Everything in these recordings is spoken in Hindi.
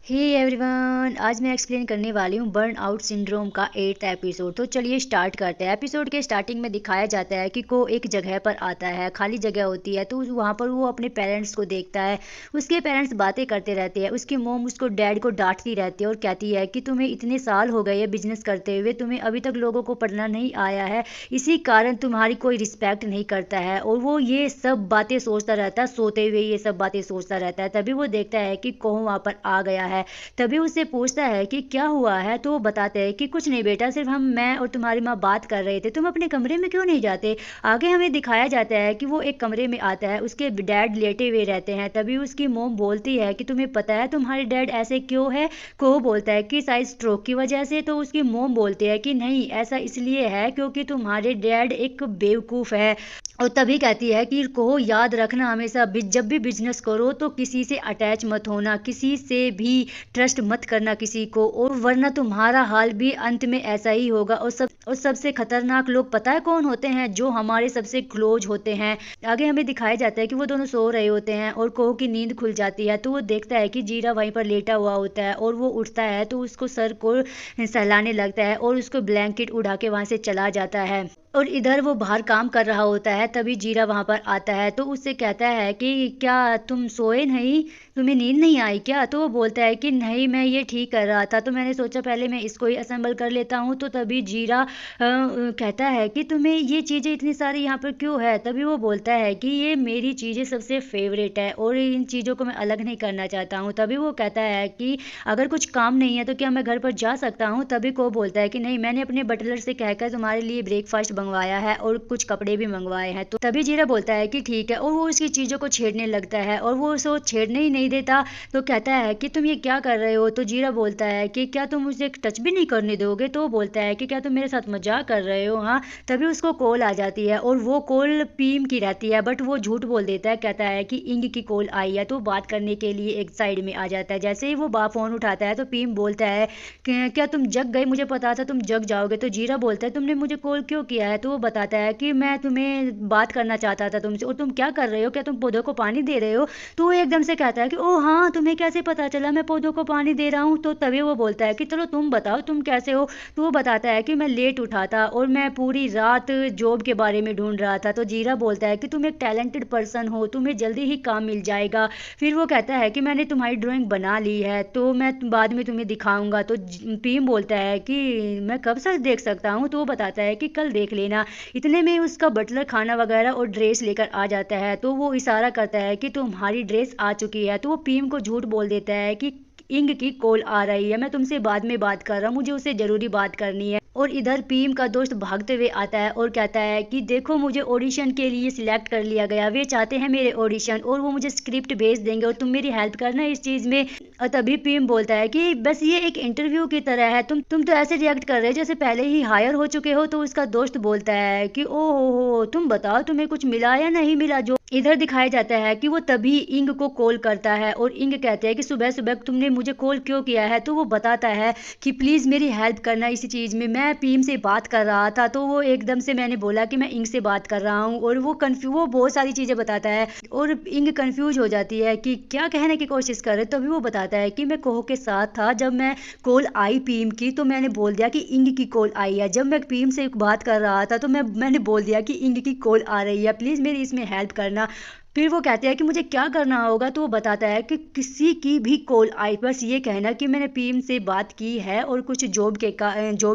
हे एवरीवन, आज मैं एक्सप्लेन करने वाली हूँ बर्न आउट सिंड्रोम का 8th एपिसोड। तो चलिए स्टार्ट करते हैं। एपिसोड के स्टार्टिंग में दिखाया जाता है कि को एक जगह पर आता है, खाली जगह होती है, तो वहाँ पर वो अपने पेरेंट्स को देखता है। उसके पेरेंट्स बातें करते रहते हैं। उसकी मोम उसको डैड को डांटती रहती है और कहती है कि तुम्हें इतने साल हो गए बिजनेस करते हुए, तुम्हें अभी तक लोगों को पढ़ना नहीं आया है, इसी कारण तुम्हारी कोई रिस्पेक्ट नहीं करता है। और वो ये सब बातें सोचता रहता है, सोते हुए ये सब बातें सोचता रहता है। तभी वो देखता है कि कोह वहाँ पर आ गया है। तभी उससे पूछता है कि क्या हुआ है, तो वो बताते हैं कि कुछ नहीं बेटा, सिर्फ मैं और तुम्हारी माँ बात कर रहे थे, तुम अपने कमरे में क्यों नहीं जाते। आगे हमें दिखाया जाता है कि वो एक कमरे में आता है, उसके डैड लेटे हुए रहते हैं। तभी उसकी मोम बोलती है कि तुम्हें पता है तुम्हारे डैड ऐसे क्यों है। को बोलता है कि शायद स्ट्रोक की वजह से। तो उसकी मोम बोलती है कि नहीं, ऐसा इसलिए है क्योंकि तुम्हारे डैड एक बेवकूफ़ है। और तभी कहती है कि को याद रखना, हमेशा जब भी बिजनेस करो तो किसी से अटैच मत होना, किसी से भी ट्रस्ट मत करना किसी को, और वरना तुम्हारा हाल भी अंत में ऐसा ही होगा। और सबसे खतरनाक लोग पता है कौन होते हैं? जो हमारे सबसे क्लोज होते हैं। आगे हमें दिखाया जाता है कि वो दोनों सो रहे होते हैं और कोह की नींद खुल जाती है। तो वो देखता है कि जीरा वहीं पर लेटा हुआ होता है और वो उठता है तो उसको सर को सहलाने लगता है और उसको ब्लैंकेट उड़ा के वहां से चला जाता है। और इधर वो बाहर काम कर रहा होता है। तभी जीरा वहां पर आता है तो उससे कहता है कि क्या तुम सोए नहीं, तुम्हें नींद नहीं आई क्या? तो वो बोलता है कि नहीं, मैं ये ठीक कर रहा था, तो मैंने सोचा पहले मैं इसको ही असेंबल कर लेता हूँ। तो तभी जीरा कहता है कि तुम्हें ये चीज़ें इतनी सारी यहाँ पर क्यों है? तभी वो बोलता है कि ये मेरी चीज़ें सबसे फेवरेट है और इन चीज़ों को मैं अलग नहीं करना चाहता हूँ। तभी वो कहता है कि अगर कुछ काम नहीं है तो क्या मैं घर पर जा सकता हूँ? तभी को बोलता है कि नहीं, मैंने अपने बटलर से कहकर तुम्हारे लिए ब्रेकफास्ट मंगवाया है और कुछ कपड़े भी मंगवाए हैं। तो तभी जीरा बोलता है कि ठीक है, और वो उसकी चीज़ों को छेड़ने लगता है और वो उसको छेड़ने ही नहीं देता। तो कहता है कि तुम ये क्या कर रहे हो? तो जीरा बोलता है कि क्या तुम मुझे टच भी नहीं करने दोगे? तो बोलता है कि क्या तुम मेरे साथ मजाक कर रहे हो? हाँ। तभी उसको कॉल आ जाती है और वो कॉल पीम की रहती है, बट वो झूठ बोल देता है, कहता है कि इंग की कॉल आई है। तो बात करने के लिए एक साइड में आ जाता है। जैसे ही वो फोन उठाता है तो पीम बोलता है कि क्या तुम जग गए? मुझे पता था तुम जग जाओगे। तो जीरा बोलता है तुमने मुझे कॉल क्यों किया है? तो वो बताता है कि मैं तुम्हें बात करना चाहता था तुमसे, और तुम क्या कर रहे हो? क्या तुम पौधों को पानी दे रहे हो? तो वो एकदम से कहता है कि ओ हाँ, तुम्हें कैसे पता चला मैं पौधों को पानी दे रहा हूँ? तो तभी वो बोलता है कि चलो तुम बताओ तुम कैसे हो। तो वो बताता है कि मैं लेट उठा था और मैं पूरी रात जॉब के बारे में ढूंढ रहा था। तो जीरा बोलता है कि तुम एक टैलेंटेड पर्सन हो, तुम्हें जल्दी ही काम मिल जाएगा। फिर वो कहता है कि मैंने तुम्हारी ड्राइंग बना ली है, तो मैं बाद में तुम्हें दिखाऊंगा। तो पीम बोलता है कि मैं कब से देख सकता हूँ? तो वो बताता है कि कल देख लेना। इतने में उसका बटलर खाना वगैरह और ड्रेस लेकर आ जाता है। तो वो इशारा करता है कि तुम्हारी ड्रेस आ चुकी है। तो वो पीम को झूठ बोल देता है कि इंग की कॉल आ रही है, मैं तुमसे बाद में बात कर रहा हूँ, मुझे उससे ज़रूरी बात करनी है। और इधर पीम का दोस्त भागते हुए आता है और कहता है कि देखो, मुझे ऑडिशन के लिए सिलेक्ट कर लिया गया, वे चाहते हैं मेरे ऑडिशन और वो मुझे स्क्रिप्ट भेज देंगे और तुम मेरी हेल्प करना इस चीज़ में। और तभी पीम बोलता है कि बस ये एक इंटरव्यू की तरह है, तुम तो ऐसे रिएक्ट कर रहे हो जैसे पहले ही हायर हो चुके हो। तो उसका दोस्त बोलता है कि ओ हो, तुम बताओ तुम्हें कुछ मिला या नहीं मिला। जो इधर दिखाया जाता है कि वो तभी इंग को कॉल करता है और इंग कहते हैं कि सुबह सुबह तुमने मुझे कॉल क्यों किया है? तो वो बताता है कि प्लीज़ मेरी हेल्प करना इसी चीज़ में, मैं पीम से बात कर रहा था, तो वो एकदम से मैंने बोला कि मैं इंग से बात कर रहा हूँ, और वो बहुत सारी चीज़ें बताता है और इंग कंफ्यूज हो जाती है कि क्या कहने की कोशिश कर रहे। तभी वो बताता है कि मैं कोह के साथ था, जब मैं कॉल आई पीम की तो मैंने बोल दिया कि इंग की कॉल आई है। जब मैं पीम से बात कर रहा था तो मैंने बोल दिया कि इंग की कॉल आ रही है, प्लीज़ मेरी इसमें हेल्प करना। फिर वो कहते हैं कि मुझे क्या करना होगा। तो वो बताता है कि किसी की भी कॉल आई, बस ये कहना कि मैंने पीएम से बात की है और कुछ जॉब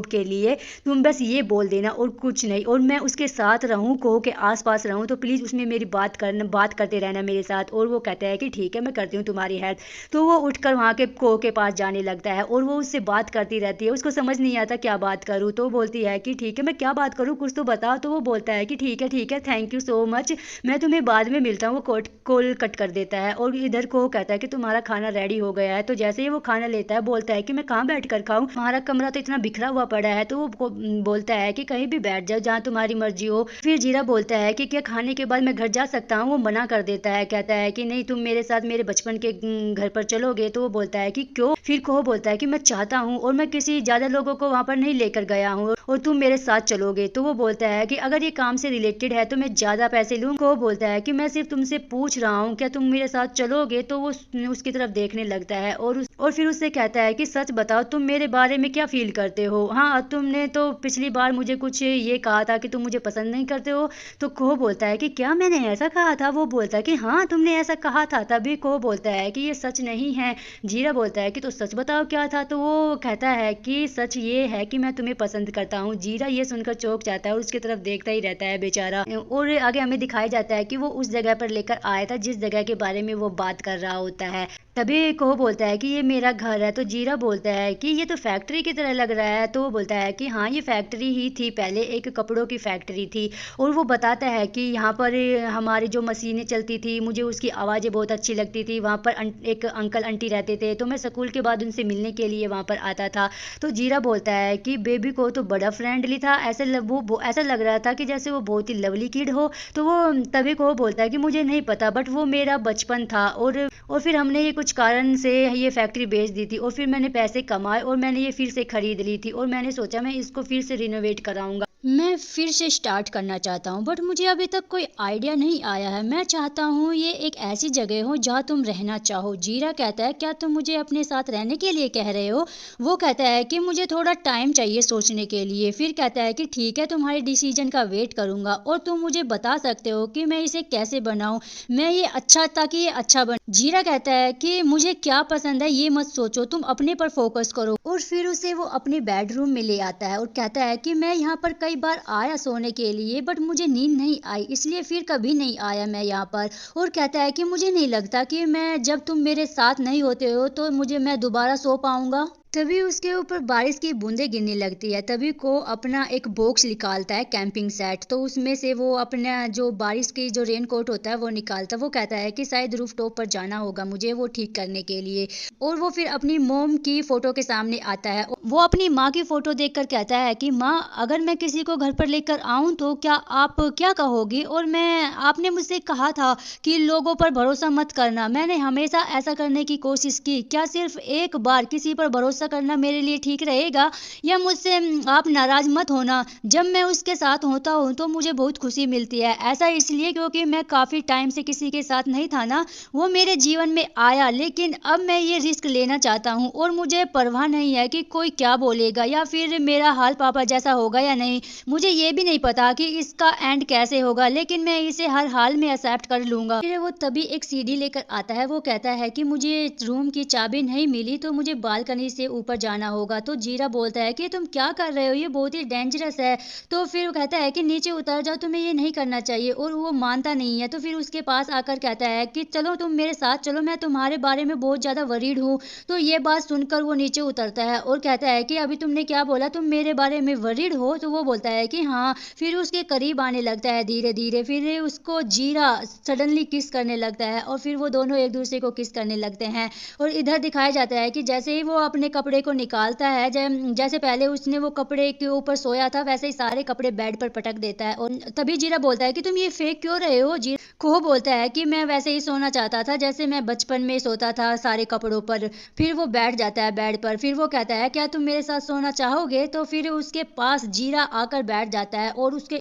के लिए, तुम बस ये बोल देना और कुछ नहीं, और मैं उसके साथ रहूं, कोह के आसपास रहूं, तो प्लीज़ उसमें मेरी बात करते रहना मेरे साथ। और वो कहता है कि ठीक है, मैं करती हूँ तुम्हारी हेल्प। तो वो उठकर वहाँ के कोह के पास जाने लगता है और वो उससे बात करती रहती है। उसको समझ नहीं आता क्या बात करूँ। तो बोलती है कि ठीक है, मैं क्या बात करूँ, कुछ तो बताओ। तो वो बोलता है कि ठीक है, थैंक यू सो मच, मैं तुम्हें बाद में मिलता हूँ। वो कॉल कट कर देता है और इधर को कहता है कि तुम्हारा खाना रेडी हो गया है। तो जैसे ही वो खाना लेता है बोलता है कि मैं कहाँ बैठ कर खाऊं, तुम्हारा कमरा तो इतना बिखरा हुआ पड़ा है। तो वो बोलता है कि कहीं भी बैठ जाओ जहाँ तुम्हारी मर्जी हो। फिर जीरा बोलता है कि क्या खाने के बाद मैं घर जा सकता हूँ? वो मना कर देता है, कहता है कि नहीं, तुम मेरे साथ मेरे बचपन के घर पर चलोगे? तो वो बोलता है कि क्यों? फिर को बोलता है कि मैं चाहता हूँ और मैं किसी ज्यादा लोगों को वहां पर नहीं लेकर गया हूँ। और तुम मेरे साथ चलोगे। तो वो बोलता है कि अगर ये काम से रिलेटेड है तो मैं ज़्यादा पैसे लूँ। को बोलता है कि मैं सिर्फ तुमसे पूछ रहा हूँ, क्या तुम मेरे साथ चलोगे। तो वो उसकी तरफ देखने लगता है और फिर उससे कहता है कि सच बताओ, तुम मेरे बारे में क्या फील करते हो। हाँ, तुमने तो पिछली बार मुझे कुछ ये कहा था कि तुम मुझे पसंद नहीं करते हो। तो को बोलता है कि क्या मैंने ऐसा कहा था। वो बोलता है कि हाँ, तुमने ऐसा कहा था। तभी को बोलता है कि ये सच नहीं है। जीरा बोलता है कि तो सच बताओ क्या था। तो वो कहता है कि सच ये है कि मैं तुम्हें पसंद करता हूँ। जीरा ये सुनकर चौंक जाता है और उसकी तरफ देखता ही रहता है बेचारा। और आगे हमें दिखाया जाता है कि वो उस जगह पर लेकर आया था जिस जगह के बारे में वो बात कर रहा होता है। तभी को बोलता है कि ये मेरा घर है। तो जीरा बोलता है कि ये तो फैक्ट्री की तरह लग रहा है। तो वो बोलता है कि हाँ, ये फैक्ट्री ही थी, पहले एक कपड़ों की फैक्ट्री थी। और वो बताता है कि यहाँ पर हमारी जो मशीनें चलती थी, मुझे उसकी आवाज़ें बहुत अच्छी लगती थी। वहाँ पर एक अंकल आंटी रहते थे, तो मैं स्कूल के बाद उनसे मिलने के लिए वहाँ पर आता था। तो जीरा बोलता है कि बेबी को तो बड़ा फ्रेंडली था, ऐसा लग रहा था कि जैसे वो बहुत ही लवली किड हो। तो वो तभी को बोलता है कि मुझे नहीं पता, बट वो मेरा बचपन था। और फिर हमने ये कुछ कारण से ये फैक्ट्री बेच दी थी और फिर मैंने पैसे कमाए और मैंने ये फिर से खरीद ली थी और मैंने सोचा मैं इसको फिर से रिनोवेट कराऊंगा, मैं फिर से स्टार्ट करना चाहता हूँ, बट मुझे अभी तक कोई आइडिया नहीं आया है। मैं चाहता हूँ ये एक ऐसी जगह हो जहाँ तुम रहना चाहो। जीरा कहता है क्या तुम मुझे अपने साथ रहने के लिए कह रहे हो। वो कहता है कि मुझे थोड़ा टाइम चाहिए सोचने के लिए। फिर कहता है कि ठीक है, तुम्हारे डिसीजन का वेट करूंगा और तुम मुझे बता सकते हो कि मैं इसे कैसे बनाऊं, मैं ये अच्छा, ताकि ये अच्छा बने। जीरा कहता है कि मुझे क्या पसंद है ये मत सोचो, तुम अपने पर फोकस करो। और फिर उसे वो अपने बेडरूम में ले आता है और कहता है कि मैं यहाँ पर कई बार आया सोने के लिए, बट मुझे नींद नहीं आई, इसलिए फिर कभी नहीं आया मैं यहाँ पर। और कहता है कि मुझे नहीं लगता कि मैं, जब तुम मेरे साथ नहीं होते हो तो मैं दोबारा सो पाऊंगा। तभी उसके ऊपर बारिश की बूंदें गिरने लगती है। तभी को अपना एक बॉक्स निकालता है, कैंपिंग सेट। तो उसमें से वो अपना जो बारिश की जो रेन कोट होता है वो निकालता है। वो कहता है कि शायद रूफ टॉप पर जाना होगा मुझे वो ठीक करने के लिए। और वो फिर अपनी मोम की फोटो के सामने आता है। वो अपनी माँ की फोटो देखकर कहता है कि माँ, अगर मैं किसी को घर पर लेकर आऊं तो क्या आप क्या कहोगी। और आपने मुझसे कहा था कि लोगों पर भरोसा मत करना, मैंने हमेशा ऐसा करने की कोशिश की, क्या सिर्फ एक बार किसी पर भरोसा करना मेरे लिए ठीक रहेगा, या मुझसे आप नाराज मत होना। जब मैं उसके साथ होता हूँ तो मुझे बहुत खुशी मिलती है, ऐसा इसलिए क्योंकि मैं काफी टाइम से किसी के साथ नहीं था ना। वो मेरे जीवन में आया, लेकिन अब मैं ये रिस्क लेना चाहता हूँ और मुझे परवाह नहीं है कि कोई क्या बोलेगा या फिर मेरा हाल पापा जैसा होगा या नहीं। मुझे ये भी नहीं पता कि इसका एंड कैसे होगा, लेकिन मैं इसे हर हाल में एक्सेप्ट कर लूंगा। फिर वो तभी एक सीढ़ी लेकर आता है। वो कहता है कि मुझे रूम की चाबी नहीं मिली तो मुझे बालकनी से ऊपर जाना होगा। तो जीरा बोलता है कि तुम क्या कर रहे हो, ये बहुत ही डेंजरस है। तो फिर वो कहता है कि नीचे उतर जाओ, तुम्हें ये नहीं करना चाहिए। और वो मानता नहीं है। तो फिर उसके पास आकर कहता है कि चलो तुम मेरे साथ चलो, मैं तुम्हारे बारे में बहुत ज्यादा वरीड हूँ। तो ये बात सुनकर वो नीचे उतरता है और कहता है कि अभी तुमने क्या बोला, तुम मेरे बारे में वरीड हो। तो वो बोलता है कि हाँ। फिर उसके करीब आने लगता है धीरे धीरे। फिर उसको जीरा सडनली किस करने लगता है और फिर वो दोनों एक दूसरे को किस करने लगते हैं। और इधर दिखाया जाता है कि जैसे ही वो अपने कपड़े को निकालता है, जैसे पहले उसने वो कपड़े के ऊपर सोया था वैसे ही सारे कपड़े बेड पर पटक देता है। और तभी जीरा बोलता है कि तुम ये फेंक क्यों रहे हो। जीरा को बोलता है कि मैं वैसे ही सोना चाहता था जैसे मैं बचपन में सोता था सारे कपड़ों पर। फिर वो बैठ जाता है बेड पर। फिर वो कहता है क्या तुम मेरे साथ सोना चाहोगे। तो फिर उसके पास जीरा आकर बैठ जाता है और उसके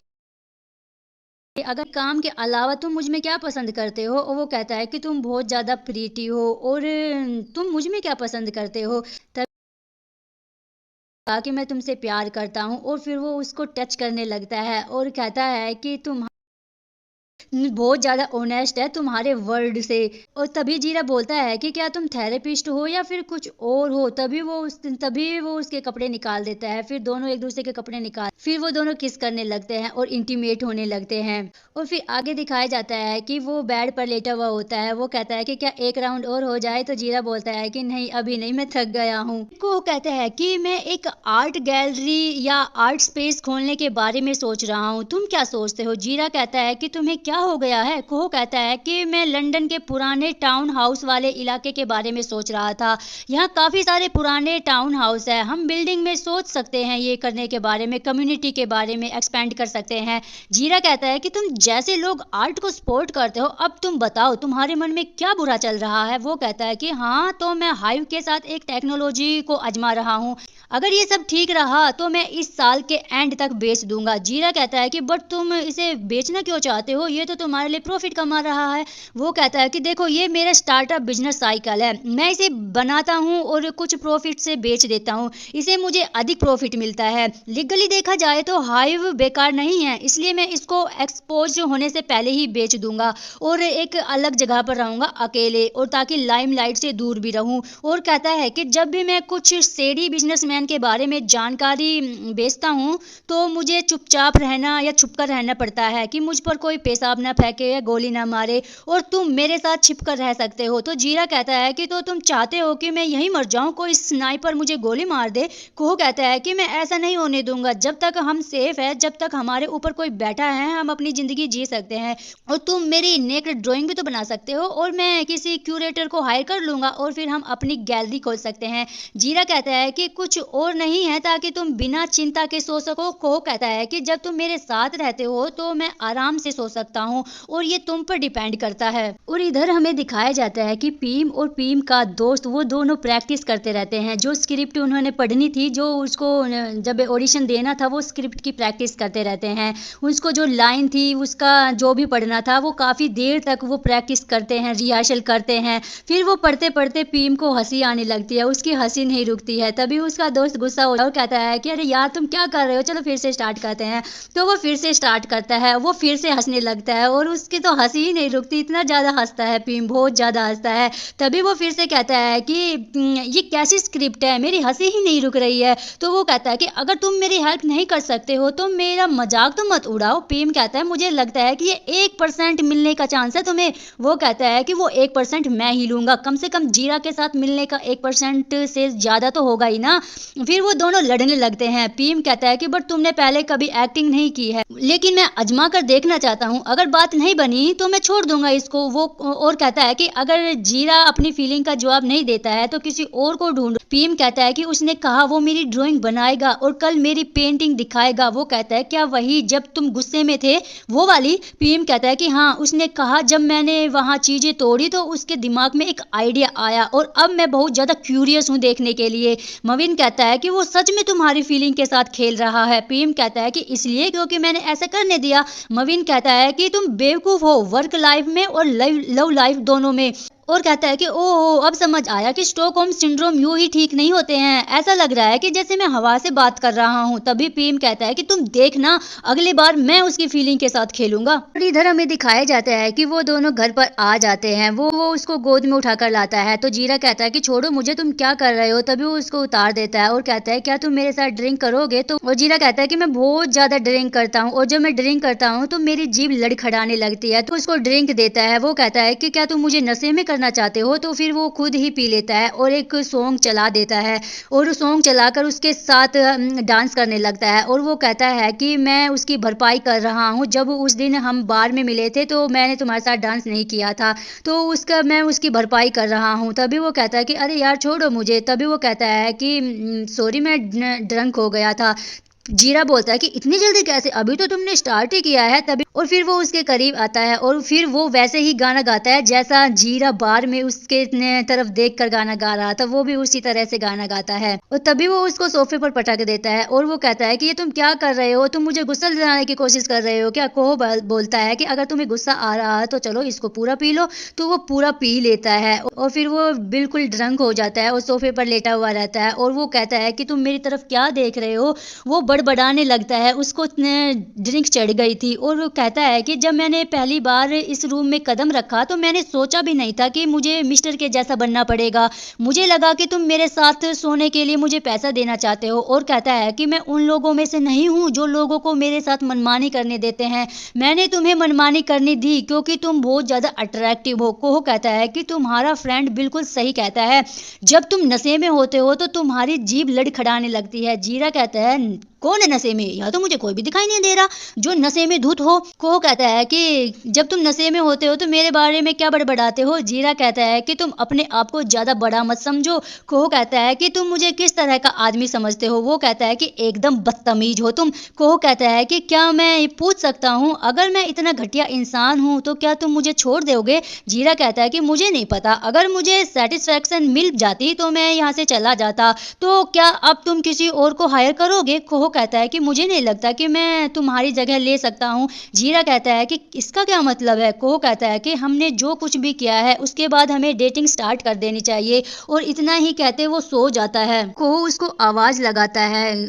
अगर काम के अलावा तुम मुझ में क्या पसंद करते हो। और वो कहता है कि तुम बहुत ज्यादा प्रीटी हो और तुम मुझ में क्या पसंद करते हो। कहा कि मैं तुमसे प्यार करता हूँ। और फिर वो उसको टच करने लगता है और कहता है कि तुम बहुत ज्यादा ऑनेस्ट है तुम्हारे वर्ड से। और तभी जीरा बोलता है कि क्या तुम थेरेपिस्ट हो या फिर कुछ और हो। तभी वो उसके कपड़े निकाल देता है। फिर दोनों एक दूसरे के कपड़े निकाल, फिर वो दोनों किस करने लगते हैं और इंटीमेट होने लगते हैं। और फिर आगे दिखाया जाता है कि वो बेड पर लेटा हुआ होता है। वो कहता है कि क्या एक राउंड और हो जाए। तो जीरा बोलता है कि नहीं, अभी नहीं, मैं थक गया हूँ। वो कहता है कि मैं एक आर्ट गैलरी या आर्ट स्पेस खोलने के बारे में सोच रहा हूँ, तुम क्या सोचते हो। जीरा कहता है कि तुम्हें क्या हो गया है। कोह कहता है कि मैं लंदन के पुराने टाउन हाउस वाले इलाके के बारे में सोच रहा था। यहाँ काफी सारे पुराने टाउन हाउस है, हम बिल्डिंग में सोच सकते हैं ये करने के बारे में, कम्युनिटी के बारे में एक्सपेंड कर सकते हैं। जीरा कहता है कि तुम जैसे लोग आर्ट को सपोर्ट करते हो, अब तुम बताओ तुम्हारे मन में क्या बुरा चल रहा है। वो कहता है कि हाँ, तो मैं हाइव के साथ एक टेक्नोलॉजी को आजमा रहा हूँ। अगर ये सब ठीक रहा तो मैं इस साल के एंड तक बेच दूंगा। जीरा कहता है कि बट तुम इसे बेचना क्यों चाहते हो, ये तो तुम्हारे लिए प्रॉफिट कमा रहा है। वो कहता है कि देखो ये मेरा स्टार्टअप बिजनेस साइकिल है, मैं इसे बनाता हूँ और कुछ प्रॉफिट से बेच देता हूँ, इसे मुझे अधिक प्रॉफिट मिलता है। लीगली देखा जाए तो हाइव बेकार नहीं है, इसलिए मैं इसको एक्सपोज होने से पहले ही बेच दूंगा और एक अलग जगह पर रहूंगा अकेले, और ताकि लाइमलाइट से दूर भी रहूं। और कहता है कि जब भी मैं कुछ सेडी बिजनेसमैन के बारे में जानकारी बेचता हूं तो मुझे चुपचाप रहना या छुपकर रहना पड़ता है कि मुझ पर कोई पेशाब ना फेंके या गोली ना मारे, और तुम मेरे साथ छिपकर रह सकते हो। तो जीरा कहता है कि तो तुम चाहते हो कि मैं यहीं मर जाऊं, कोई स्नाइपर मुझे गोली मार दे। कोह कहता है कि मैं ऐसा नहीं होने दूंगा, जब तक हम सेफ है, जब तक हमारे ऊपर कोई बैठा है, हम अपनी जिंदगी जी सकते हैं। और तुम मेरी नेक्ड ड्राइंग भी तो बना सकते हो, और मैं किसी क्यूरेटर को हायर कर लूंगा और फिर हम अपनी गैलरी खोल सकते हैं। जीरा कहता है कि कुछ और नहीं है ताकि तुम बिना चिंता के सो सको। कोह कहता है कि जब तुम मेरे साथ रहते हो तो मैं आराम से सो सकता हूँ, और ये तुम पर डिपेंड करता है। और इधर हमें दिखाया जाता है कि पीम और पीम का दोस्त वो दोनों प्रैक्टिस करते रहते हैं। जो स्क्रिप्ट उन्होंने पढ़नी थी, जो उसको जब ऑडिशन देना था, वो स्क्रिप्ट की प्रैक्टिस करते रहते हैं। उसको जो लाइन थी उसका जो भी पढ़ना था वो काफ़ी देर तक वो प्रैक्टिस करते हैं, रिहर्सल करते हैं। फिर वो पढ़ते पढ़ते पीम को हंसी आने लगती है, उसकी हंसी नहीं रुकती है। तभी उसका दोस्त गुस्सा हो और कहता है कि अरे यार तुम क्या कर रहे हो, चलो फिर से स्टार्ट करते हैं। तो वो फिर से स्टार्ट करता है, वो फिर से हंसने लगता है और उसकी तो हंसी ही नहीं रुकती, इतना ज़्यादा हंसता है पीम, बहुत ज़्यादा हंसता है। तभी वो फिर से कहता है कि ये कैसी स्क्रिप्ट है, मेरी हंसी ही नहीं रुक रही है। तो वो कहता है कि अगर तुम मेरी हेल्प नहीं कर सकते हो तो मेरा मजाक तो मत उड़ाओ। पीम कहता है मुझे लगता है कि ये 1% मिलने का चांस है तुम्हें। वो कहता है कि वो 1% मैं ही लूंगा, कम से कम जीरा के साथ मिलने का 1% से ज़्यादा तो होगा ही ना। फिर वो दोनों लड़ने लगते हैं। पीम कहता है कि बट तुमने पहले कभी एक्टिंग नहीं की है, लेकिन मैं आजमा कर देखना चाहता हूँ, अगर बात नहीं बनी तो मैं छोड़ दूंगा इसको। वो और कहता है कि अगर जीरा अपनी फीलिंग का जवाब नहीं देता है तो किसी और को ढूंढ। पीम कहता है कि उसने कहा वो मेरी ड्राइंग बनाएगा और कल मेरी पेंटिंग दिखाएगा। वो कहता है क्या वही जब तुम गुस्से में थे वो वाली? पीम कहता है कि हाँ, उसने कहा जब मैंने वहाँ चीजें तोड़ी तो उसके दिमाग में एक आइडिया आया और अब मैं बहुत ज्यादा क्यूरियस हूँ देखने के लिए। मविन कहता है कि वो सच में तुम्हारी फीलिंग के साथ खेल रहा है। पीम कहता है कि इसलिए क्योंकि मैंने ऐसा करने दिया। मविन कहता है कि तुम बेवकूफ हो वर्क लाइफ में और लव लाइफ दोनों में। और कहता है कि ओह अब समझ आया कि स्टॉकहोम सिंड्रोम यूं ही ठीक नहीं होते हैं, ऐसा लग रहा है कि जैसे मैं हवा से बात कर रहा हूँ। तभी पीम कहता है कि तुम देखना अगली बार मैं उसकी फीलिंग के साथ खेलूंगा। और इधर हमें दिखाया जाता है कि वो दोनों घर पर आ जाते हैं। वो उसको गोद में उठाकर लाता है। तो जीरा कहता है कि छोड़ो मुझे, तुम क्या कर रहे हो। तभी वो उसको उतार देता है और कहता है क्या तुम मेरे साथ ड्रिंक करोगे। तो और जीरा कहता है कि मैं बहुत ज्यादा ड्रिंक करता हूँ और जब मैं ड्रिंक करता हूँ तो मेरी जीभ लड़खड़ाने लगती है। तो उसको ड्रिंक देता है। वो कहता है कि क्या तुम मुझे नशे में करना चाहते हो। तो फिर वो खुद ही पी लेता है और एक सॉन्ग चला देता है और सॉन्ग चलाकर उसके साथ डांस करने लगता है। और वो कहता है कि मैं उसकी भरपाई कर रहा हूँ, जब उस दिन हम बार में मिले थे तो मैंने तुम्हारे साथ डांस नहीं किया था, तो उसका मैं उसकी भरपाई कर रहा हूँ। तभी वो कहता है कि अरे यार छोड़ो मुझे। तभी वो कहता है कि सॉरी मैं ड्रंक हो गया था। जीरा बोलता है कि इतनी जल्दी कैसे, अभी तो तुमने स्टार्ट ही किया है। तभी और फिर वो उसके करीब आता है और फिर वो वैसे ही गाना गाता है जैसा जीरा बार में उसके तरफ देखकर गाना गा रहा था, वो भी उसी तरह से गाना गाता है। और तभी वो उसको सोफे पर पटक देता है और वो कहता है कि ये तुम क्या कर रहे हो, तुम मुझे गुस्सा दिलाने की कोशिश कर रहे हो क्या। कोह बोलता है कि अगर तुम्हें गुस्सा आ रहा है तो चलो इसको पूरा पी लो। तो वो पूरा पी लेता है और फिर वो बिल्कुल ड्रंक हो जाता है और सोफे पर लेटा हुआ रहता है। और वो कहता है कि तुम मेरी तरफ क्या देख रहे हो। वो बड़बड़ाने लगता है, उसको ड्रिंक चढ़ गई थी। और वो कहता है कि जब मैंने पहली बार इस रूम में कदम रखा तो मैंने सोचा भी नहीं था कि मुझे मिस्टर के जैसा बनना पड़ेगा। मुझे लगा कि तुम मेरे साथ सोने के लिए मुझे पैसा देना चाहते हो। और कहता है कि मैं उन लोगों में से नहीं हूँ जो लोगों को मेरे साथ मनमानी करने देते हैं। मैंने तुम्हें मनमानी करने दी क्योंकि तुम बहुत ज्यादा अट्रैक्टिव हो। कोह कहता है कि तुम्हारा फ्रेंड बिल्कुल सही कहता है, जब तुम नशे में होते हो तो तुम्हारी जीभ लड़खड़ाने लगती है। जीरा कहता है कौन है नशे में? यहाँ तो मुझे कोई भी दिखाई नहीं दे रहा जो नशे में धुत हो। कोहो कहता है कि जब तुम नशे में होते हो तो मेरे बारे में क्या बड़बड़ाते हो। जीरा कहता है कि तुम अपने आप को ज्यादा बड़ा मत समझो। कोहो कहता है कि तुम मुझे किस तरह का आदमी समझते हो। वो कहता है कि एकदम बदतमीज हो तुम। कोहो कहता है कि क्या मैं पूछ सकता हूँ अगर मैं इतना घटिया इंसान हूँ तो क्या तुम मुझे छोड़ दोगे। जीरा कहता है कि मुझे नहीं पता, अगर मुझे सेटिस्फेक्शन मिल जाती तो मैं यहाँ से चला जाता। तो क्या अब तुम किसी और को हायर करोगे। कोहो कहता है कि मुझे नहीं लगता कि मैं तुम्हारी जगह ले सकता हूँ। जीरा कहता है कि इसका क्या मतलब है। कोहो कहता है कि हमने जो कुछ भी किया है उसके बाद हमें डेटिंग स्टार्ट कर देनी चाहिए। और इतना ही कहते वो सो जाता है। कोहो उसको आवाज लगाता है,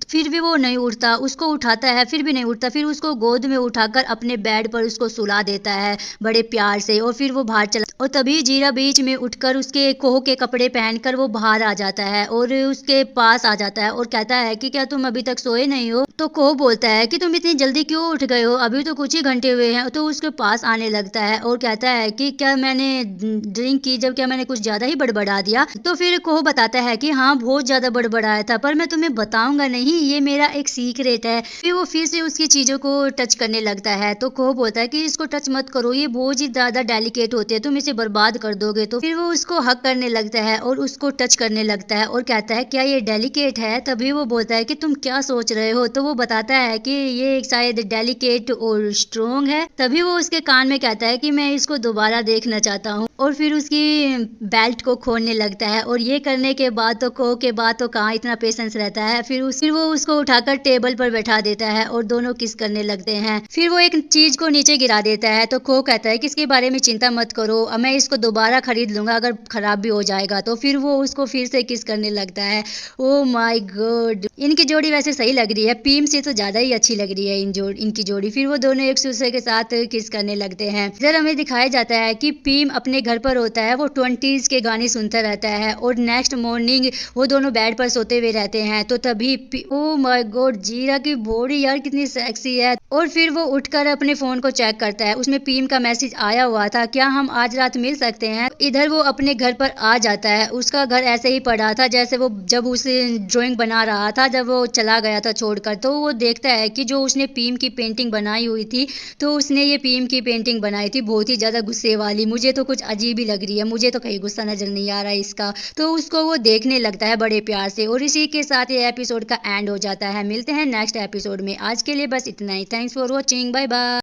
फिर भी वो नहीं उठता। उसको उठाता है फिर भी नहीं उठता। फिर उसको गोद में उठाकर अपने बेड पर उसको सुला देता है बड़े प्यार से, और फिर वो बाहर चला। और तभी जीरा बीच में उठकर उसके कोहो के कपड़े पहनकर वो बाहर आ जाता है और उसके पास आ जाता है और कहता है कि क्या तुम अभी तक सोए नहीं हो। तो कोहो बोलता है कि तुम इतनी जल्दी क्यों उठ गए हो, अभी तो कुछ ही घंटे हुए हैं। तो उसके पास आने लगता है और कहता है कि क्या मैंने ड्रिंक की, जब क्या मैंने कुछ ज्यादा ही बड़बड़ा दिया। तो फिर कोहो बताता है कि हाँ बहुत ज्यादा बड़बड़ाया था, पर मैं तुम्हें बताऊंगा नहीं, ये मेरा एक सीक्रेट है। फिर वो फिर से उसकी चीजों को टच करने लगता है। तो कोहो बोलता है कि इसको टच मत करो, ये बहुत ही ज्यादा डेलिकेट होते हैं, तुम इसे बर्बाद कर दोगे। तो फिर वो उसको हक करने लगता है और उसको टच करने लगता है और कहता है क्या ये डेलिकेट है। तभी वो बोलता है कि तुम क्या सोच रहे हो। तो वो बताता है कि ये शायद डेलिकेट और स्ट्रोंग है। तभी वो उसके कान में कहता है कि मैं इसको दोबारा देखना चाहता हूँ, और फिर उसकी बेल्ट को खोलने लगता है। और ये करने के बाद तो कोहो के बाद तो कहाँ इतना पेशेंस रहता है। फिर वो उसको उठाकर टेबल पर बैठा देता है और दोनों किस करने लगते हैं। फिर वो एक चीज को नीचे गिरा देता है। तो कोहो कहता है कि इसके बारे में चिंता मत करो, अब मैं इसको दोबारा खरीद लूंगा अगर खराब भी हो जाएगा। तो फिर वो उसको फिर से किस करने लगता है। ओ माय गॉड, इनकी जोड़ी वैसे सही लग रही है, पीम से तो ज्यादा ही अच्छी लग रही है इनकी जोड़ी। फिर वो दोनों एक दूसरे के साथ किस करने लगते हैं। इधर हमें दिखाया जाता है कि पीम अपने घर पर होता है, वो 20s के गाने सुनता रहता है और नेक्स्ट मॉर्निंग वो दोनों बेड पर सोते हुए रहते हैं। तो तभी ओ माय गॉड, जीरा की बॉडी यार कितनी सेक्सी है। और फिर वो उठकर अपने फोन को चेक करता है, उसमें पीम का मैसेज आया हुआ था, क्या हम आज रात मिल सकते हैं। इधर वो अपने घर पर आ जाता है, उसका घर ऐसे ही पड़ा था जैसे वो जब उसे ड्राइंग बना रहा था, जब वो चला गया था छोड़कर। तो वो देखता है कि जो उसने पीम की पेंटिंग बनाई हुई थी, तो उसने ये पीम की पेंटिंग बनाई थी बहुत ही ज्यादा गुस्से वाली। मुझे तो कुछ अजीब ही लग रही है, मुझे तो कहीं गुस्सा नजर नहीं आ रहा है इसका। तो उसको वो देखने लगता है बड़े प्यार से। और इसी के साथ ये एपिसोड का एंड हो जाता है। मिलते हैं नेक्स्ट एपिसोड में, आज के लिए बस इतना ही। Thanks for watching, bye bye.